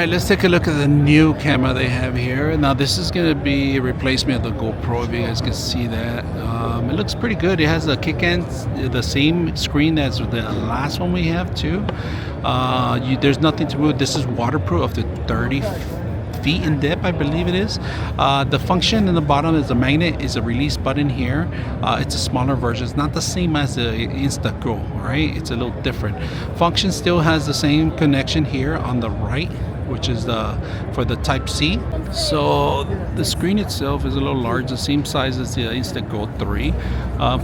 right, let's take a look at the new camera they have here. Now this is going to be a replacement of the GoPro, if you guys can see that. It looks pretty good. It has a kick end, the same screen as the last one we have too. There's nothing to move. This is waterproof up to 30 feet in depth, I believe it is. The function in the bottom is a magnet, is a release button here. It's a smaller version. It's not the same as the Insta360, right? It's a little different. Function still has the same connection here on the right, which is for the Type-C. So the screen itself is a little large, the same size as the Insta360 3.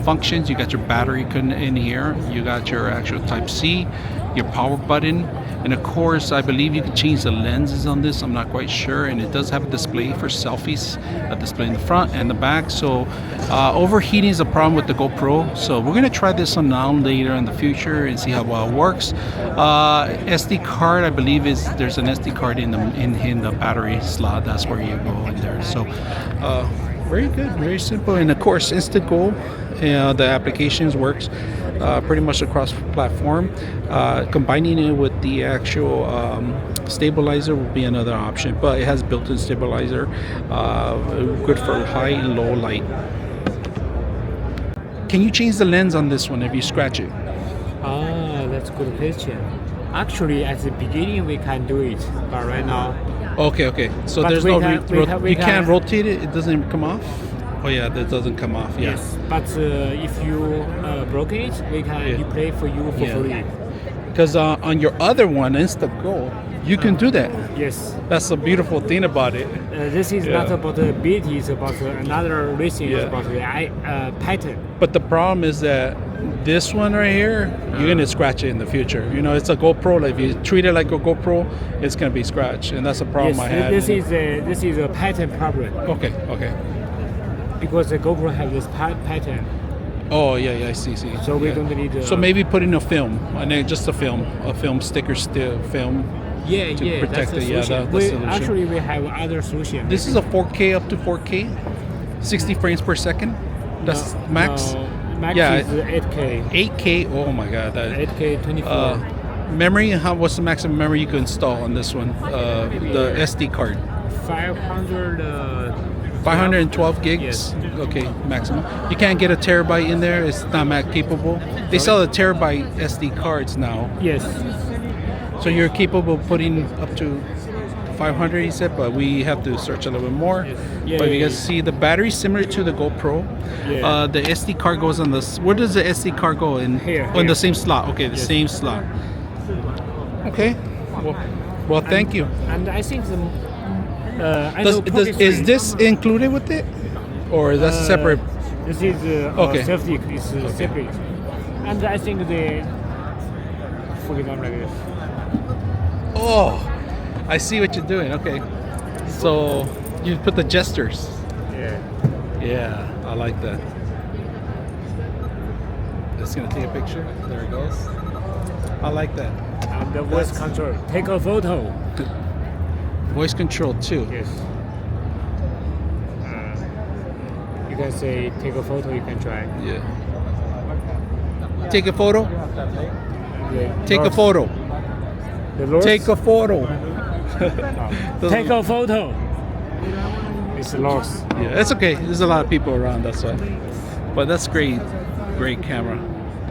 Functions, you got your battery in here, you got your actual Type-C, your power button, and of course I believe you can change the lenses on this. I'm not quite sure, and it does have a display for selfies, a display in the front and the back. So overheating is a problem with the GoPro, so we're gonna try this one now later in the future and see how well it works. SD card, I believe there's an SD card in the battery slot. That's where you go in there. So very good, very simple. And of course Insta360, the applications works pretty much across platform. Combining it with the actual stabilizer will be another option, but it has built-in stabilizer, good for high and low light. Can you change the lens on this one if you scratch it? That's a good question. Actually, at the beginning we can do it, but right now. Okay. So But there's we no can- we you can't can- rotate it. It doesn't come off. Oh yeah, that doesn't come off. Yeah. Yes, but if you broke it, we can replay for you for free. Because on your other one, Insta360, you can do that. Yes. That's the beautiful thing about it. This is not about the beauty, it's about another reason, it's Yeah. about the pattern. But the problem is that this one right here, you're gonna scratch it in the future. You know, it's a GoPro. Like if you treat it like a GoPro, it's gonna be scratched, and that's a problem Yes, I had. this is a pattern problem Okay. because the GoPro have this pattern. Oh yeah, I see. So we Yeah. don't need. So maybe put in a film, and then just a film sticker, film. Yeah, protect that's the it, yeah, solution. that's the solution. Actually, we have other solution. This is a 4K up to 4K, 60 frames per second. That's max. No, max Yeah, is 8K. 8K. Oh my God. 8K 24. Memory. What's the maximum memory you can install on this one? The SD card. 500. 512 gigs. Yes. Okay, maximum. You can't get a terabyte in there. It's not Mac capable. They sell the terabyte SD cards now. Yes. So you're capable of putting up to 500, he said, but we have to search a little bit more. Yeah, But you yeah, guys see the battery similar to the GoPro. Yeah. The SD card goes on this. Where does the SD card go in? Here, On the here. same slot. Okay, the Yes. same slot. Okay. Well, thank you. And I think I know pocket Is screen. this included with it, or is that separate? This is Okay. safety is separate, and I think the for example like this. Oh, I see what you're doing. Okay, so you put the gestures. Yeah, I like that. Just gonna take a picture. There it goes. I like that. And the voice control. Take a photo. Voice control too. Yes. You can say take a photo. You can try. Yeah. Take a photo. The Take a Lord- photo. The Lord- Take a photo. Take a photo. It's lost. Yeah, it's okay. There's a lot of people around. That's why. But that's great. Great camera.